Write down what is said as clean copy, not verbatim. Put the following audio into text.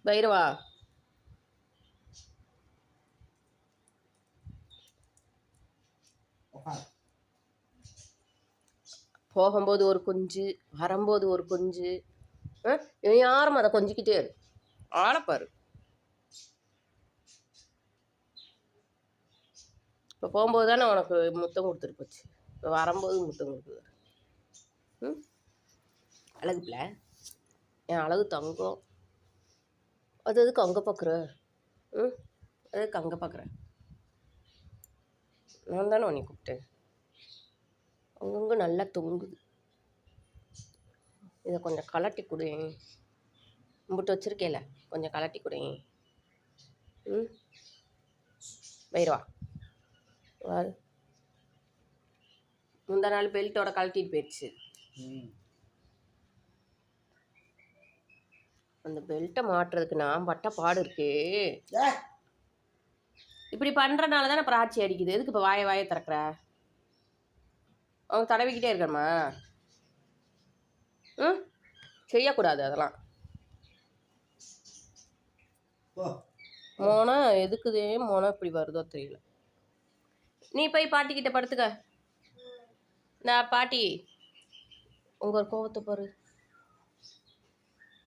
பைரவா போகும்போது ஒரு குஞ்சு, வரும்போது ஒரு குஞ்சு. இவன் யாரும் அதை கொஞ்சிக்கிட்டே இரு. ஆளப்பாரு. இப்போ போகும்போது தானே உனக்கு முத்தம் கொடுத்துட்டு போச்சு. இப்போ வரும்போது முத்தம் கொடுக்குது. அழகு பிள்ளை, என் அழகு தங்கம். அது எதுக்கு அங்கே பார்க்குற? அதுக்கு அங்கே பார்க்குற? நான் தானே உன்னை கூப்பிட்டேன். அங்கங்கே நல்லா தொங்குது. இதை கொஞ்சம் கலட்டி கொடு. முட்டு வச்சுருக்கேல, கொஞ்சம் கலட்டி கொடு. பைரவா முந்தா நாள் பெல்ட்டோட கழட்டிட்டு போயிடுச்சு. அந்த பெல்ட்டை மாட்டுறதுக்கு நான் பட்ட பாடு இருக்கு. இப்படி பண்ணுறனால தானே அப்புறம் ஆட்சி அடிக்குது. எதுக்கு இப்போ வாயை திறக்கிற? அவங்க தடவிக்கிட்டே இருக்கணுமா? செய்யக்கூடாது அதெல்லாம். மோனா எதுக்குதே மோனா இப்படி வருதோ தெரியல. நீ போய் பாட்டிக்கிட்ட படுத்துக்க. நான் பாட்டி உங்கள் கோவத்தை பாரு.